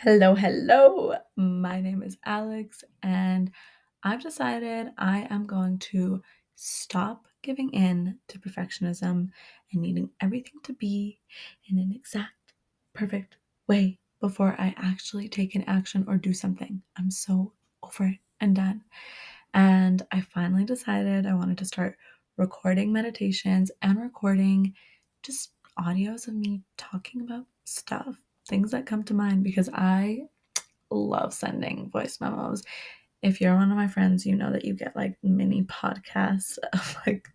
Hello. My name is Alex, and I've decided I am going to stop giving in to perfectionism and needing everything to be in an exact, perfect way before I actually take an action or do something. I'm so over it and done. And I finally decided I wanted to start recording meditations and recording just audios of me talking about stuff, things that come to mind, because I love sending voice memos. If you're one of my friends, you know that you get like mini podcasts of like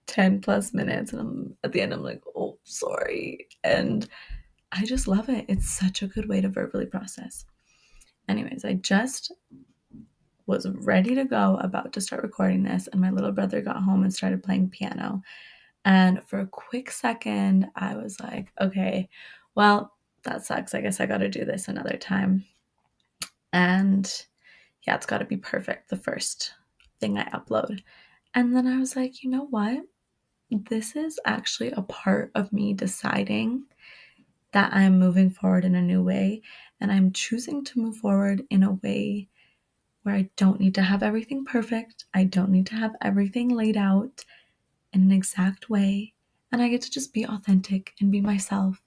10 plus minutes. And at the end, I'm like, oh, sorry. And I just love it. It's such a good way to verbally process. Anyways, I just was ready to go, about to start recording this, and my little brother got home and started playing piano. And for a quick second, I was like, okay, well, that sucks. I guess I got to do this another time. And yeah, it's got to be perfect, the first thing I upload. And then I was like, you know what? This is actually a part of me deciding that I'm moving forward in a new way. And I'm choosing to move forward in a way where I don't need to have everything perfect. I don't need to have everything laid out in an exact way. And I get to just be authentic and be myself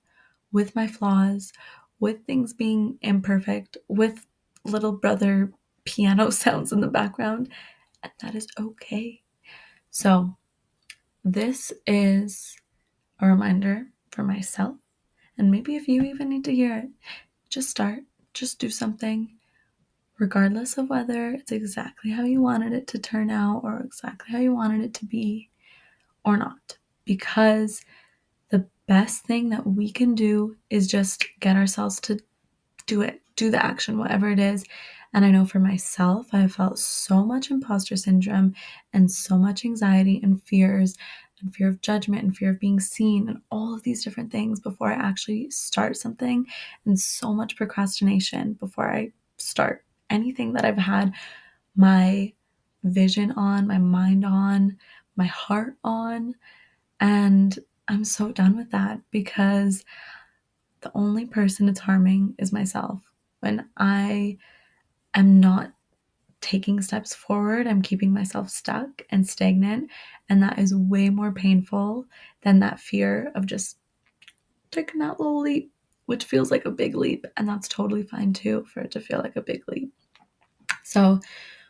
with my flaws, with things being imperfect, with little brother piano sounds in the background. And that is okay. So, this is a reminder for myself. And maybe if you even need to hear it, just start, just do something, regardless of whether it's exactly how you wanted it to turn out or exactly how you wanted it to be or not. Because the best thing that we can do is just get ourselves to do it, do the action, whatever it is. And I know for myself, I have felt so much imposter syndrome and so much anxiety and fears and fear of judgment and fear of being seen and all of these different things before I actually start something, and so much procrastination before I start anything that I've had my vision on, my mind on, my heart on. And I'm so done with that, because the only person it's harming is myself. When I am not taking steps forward, I'm keeping myself stuck and stagnant. And that is way more painful than that fear of just taking that little leap, which feels like a big leap. And that's totally fine too, for it to feel like a big leap. So,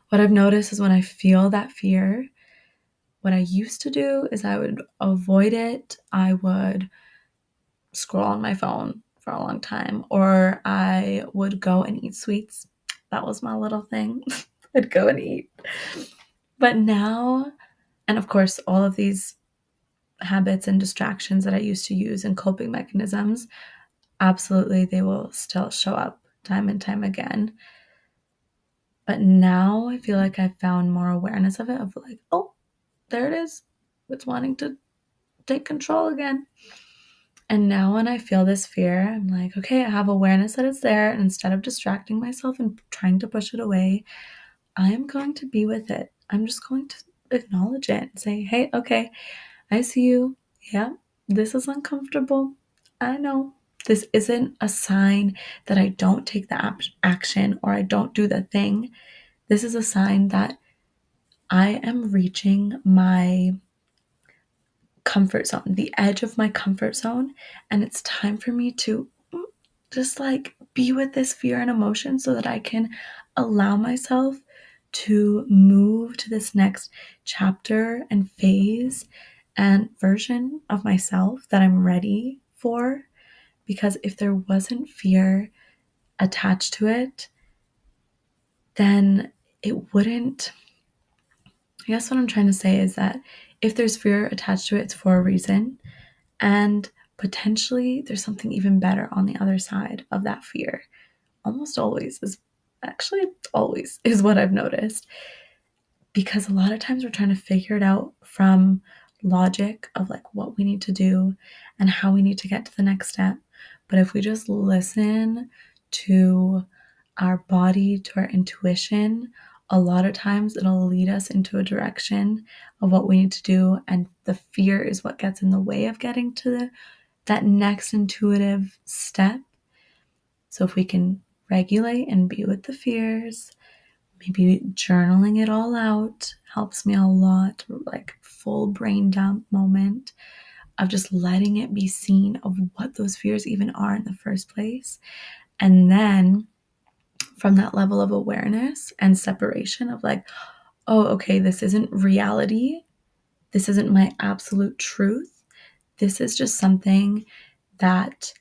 what I've noticed is when I feel that fear, what I used to do is I would avoid it. I would scroll on my phone for a long time, or I would go and eat sweets. That was my little thing. I'd go and eat. But now, and of course, all of these habits and distractions that I used to use and coping mechanisms, absolutely, they will still show up time and time again. But now I feel like I've found more awareness of it, of like, oh, there it is. It's wanting to take control again. And now when I feel this fear, I'm like, okay, I have awareness that it's there. And instead of distracting myself and trying to push it away, I am going to be with it. I'm just going to acknowledge it and say, hey, okay, I see you. Yeah, this is uncomfortable. I know. This isn't a sign that I don't take the action or I don't do the thing. This is a sign that I am reaching my comfort zone, the edge of my comfort zone. And it's time for me to just like be with this fear and emotion so that I can allow myself to move to this next chapter and phase and version of myself that I'm ready for. Because if there wasn't fear attached to it, then it wouldn't. I guess what I'm trying to say is that if there's fear attached to it, it's for a reason. And potentially there's something even better on the other side of that fear. Almost always is, actually always is what I've noticed. Because a lot of times we're trying to figure it out from logic of like what we need to do and how we need to get to the next step. But if we just listen to our body, to our intuition, a lot of times it'll lead us into a direction of what we need to do. And the fear is what gets in the way of getting to that next intuitive step. So if we can regulate and be with the fears. Maybe journaling it all out helps me a lot, like full brain dump moment of just letting it be seen of what those fears even are in the first place. And then from that level of awareness and separation of like, oh, okay, this isn't reality. This isn't my absolute truth. This is just something that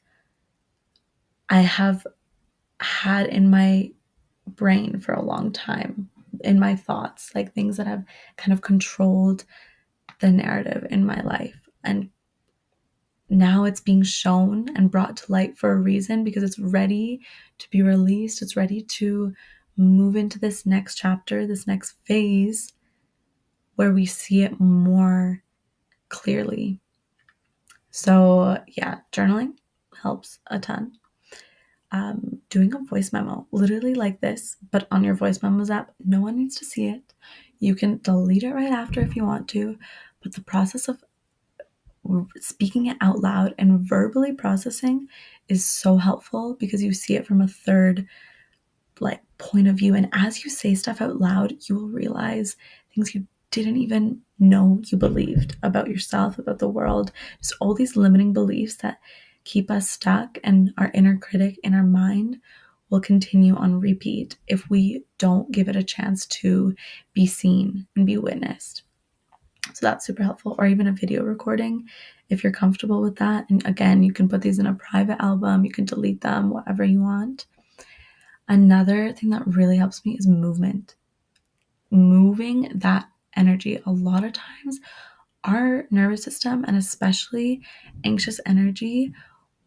I have had in my brain for a long time, in my thoughts, like things that have kind of controlled the narrative in my life. And now it's being shown and brought to light for a reason, because it's ready to be released. It's ready to move into this next chapter, this next phase where we see it more clearly. So, yeah, journaling helps a ton. Doing a voice memo, literally like this, but on your voice memos app, no one needs to see it. You can delete it right after if you want to, but the process of speaking it out loud and verbally processing is so helpful because you see it from a third like point of view. And as you say stuff out loud, you will realize things you didn't even know you believed about yourself, about the world, just all these limiting beliefs that keep us stuck, and our inner critic in our mind will continue on repeat if we don't give it a chance to be seen and be witnessed. So that's super helpful. Or even a video recording if you're comfortable with that. And again, you can put these in a private album, you can delete them, whatever you want. Another thing that really helps me is movement. Moving that energy. A lot of times, our nervous system, and especially anxious energy,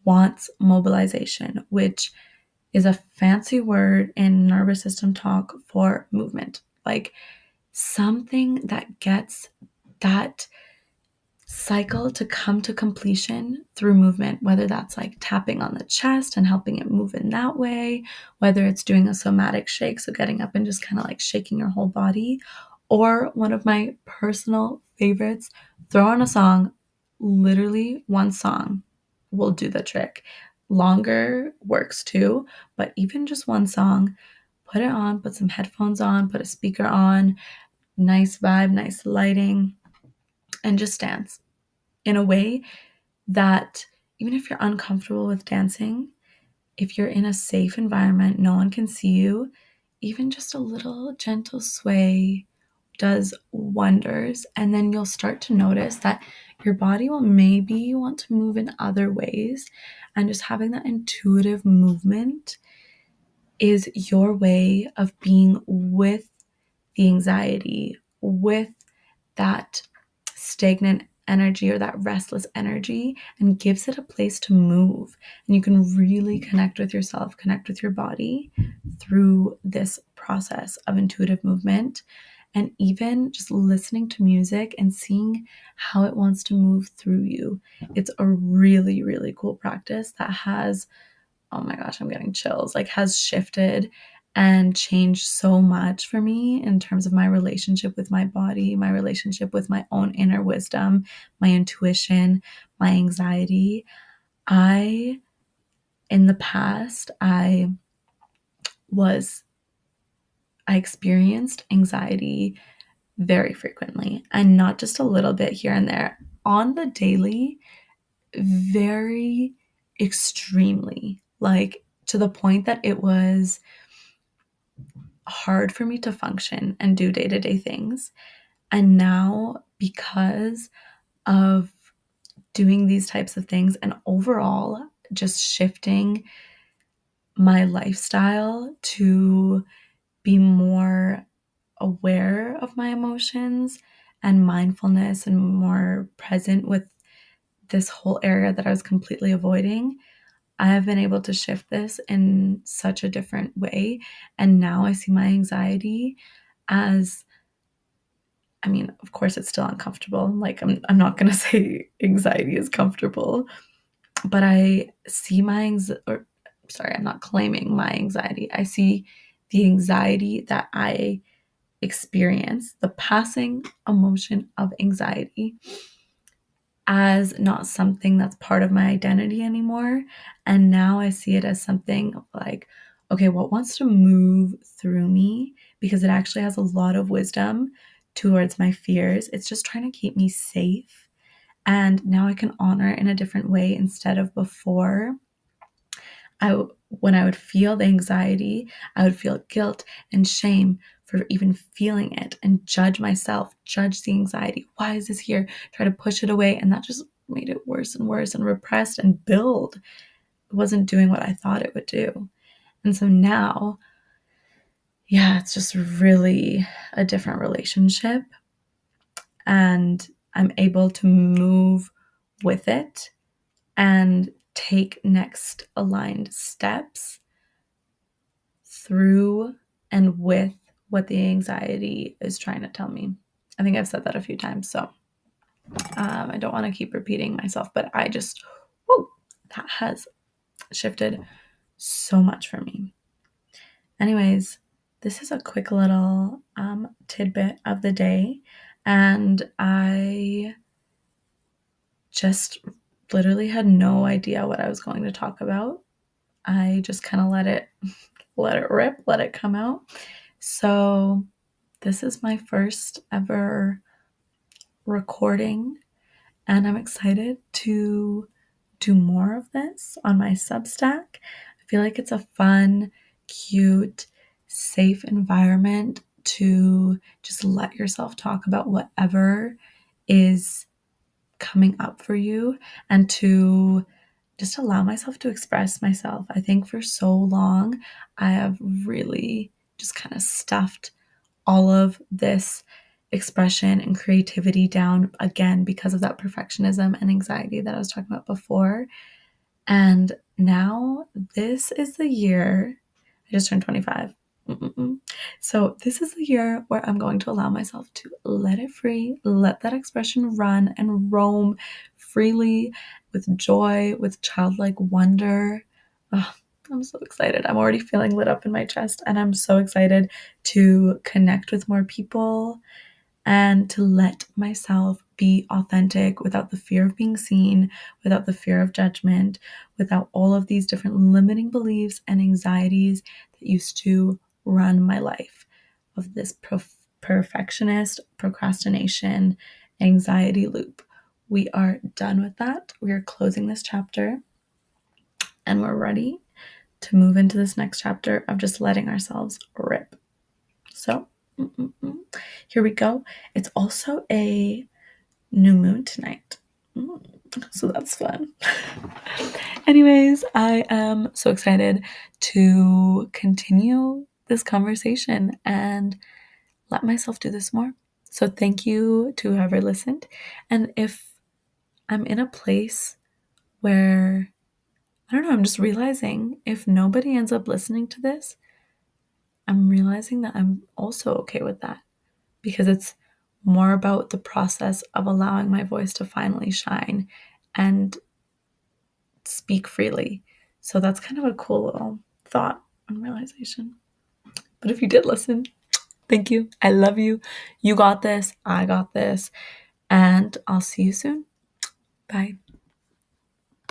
wants mobilization, which is a fancy word in nervous system talk for movement. Like something that gets that cycle to come to completion through movement, whether that's like tapping on the chest and helping it move in that way, whether it's doing a somatic shake, so getting up and just kind of like shaking your whole body, or one of my personal favorites, throw on a song. Literally one song will do the trick. Longer works too, but even just one song, put it on, put some headphones on, put a speaker on, nice vibe, nice lighting, and just dance in a way that even if you're uncomfortable with dancing, if you're in a safe environment, no one can see you, even just a little gentle sway does wonders. And then you'll start to notice that your body will maybe want to move in other ways. And just having that intuitive movement is your way of being with the anxiety, with that stagnant energy or that restless energy, and gives it a place to move. And you can really connect with yourself, connect with your body through this process of intuitive movement. And even just listening to music and seeing how it wants to move through you. It's a really, really cool practice that has, oh my gosh, I'm getting chills, like has shifted and changed so much for me in terms of my relationship with my body, my relationship with my own inner wisdom, my intuition, my anxiety. In the past, was, I experienced anxiety very frequently, and not just a little bit here and there, on the daily, very extremely, like to the point that it was hard for me to function and do day-to-day things. And now, because of doing these types of things and overall just shifting my lifestyle to be more aware of my emotions and mindfulness and more present with this whole area that I was completely avoiding, I have been able to shift this in such a different way. And now I see my anxiety as, I mean, of course, it's still uncomfortable. Like, I'm not going to say anxiety is comfortable, but I see I'm not claiming my anxiety. I see the anxiety that I experience, the passing emotion of anxiety, as not something that's part of my identity anymore. And now I see it as something like, okay, what wants to move through me, because it actually has a lot of wisdom towards my fears. It's just trying to keep me safe. And now I can honor it in a different way instead of before. When I would feel the anxiety, I would feel guilt and shame for even feeling it and judge myself, judge the anxiety. Why is this here? Try to push it away. And that just made it worse and worse and repressed and build. It wasn't doing what I thought it would do. And so now, yeah, it's just really a different relationship. And I'm able to move with it and take next aligned steps through and with what the anxiety is trying to tell me. I think I've said that a few times, so I don't want to keep repeating myself, but I just, whoa, that has shifted so much for me. Anyways, this is a quick little tidbit of the day, and I just literally had no idea what I was going to talk about. I just kind of let it rip, let it come out. So this is my first ever recording, and I'm excited to do more of this on my Substack. I feel like it's a fun, cute, safe environment to just let yourself talk about whatever is coming up for you and to just allow myself to express myself. I think for so long, I have really just kind of stuffed all of this expression and creativity down again because of that perfectionism and anxiety that I was talking about before. And now this is the year, I just turned 25. So this is the year where I'm going to allow myself to let it free, let that expression run and roam freely with joy, with childlike wonder. Oh, I'm so excited. I'm already feeling lit up in my chest, and I'm so excited to connect with more people and to let myself be authentic without the fear of being seen, without the fear of judgment, without all of these different limiting beliefs and anxieties that used to run my life, of this perfectionist, procrastination, anxiety loop. We are done with that. We are closing this chapter, and we're ready to move into this next chapter of just letting ourselves rip. So, here we go. It's also a new moon tonight. So that's fun. Anyways, I am so excited to continue this conversation and let myself do this more. So thank you to whoever listened. And if I'm in a place where, I don't know, I'm just realizing if nobody ends up listening to this, I'm realizing that I'm also okay with that, because it's more about the process of allowing my voice to finally shine and speak freely. So that's kind of a cool little thought and realization. But if you did listen, thank you. I love you. You got this. I got this. And I'll see you soon. Bye.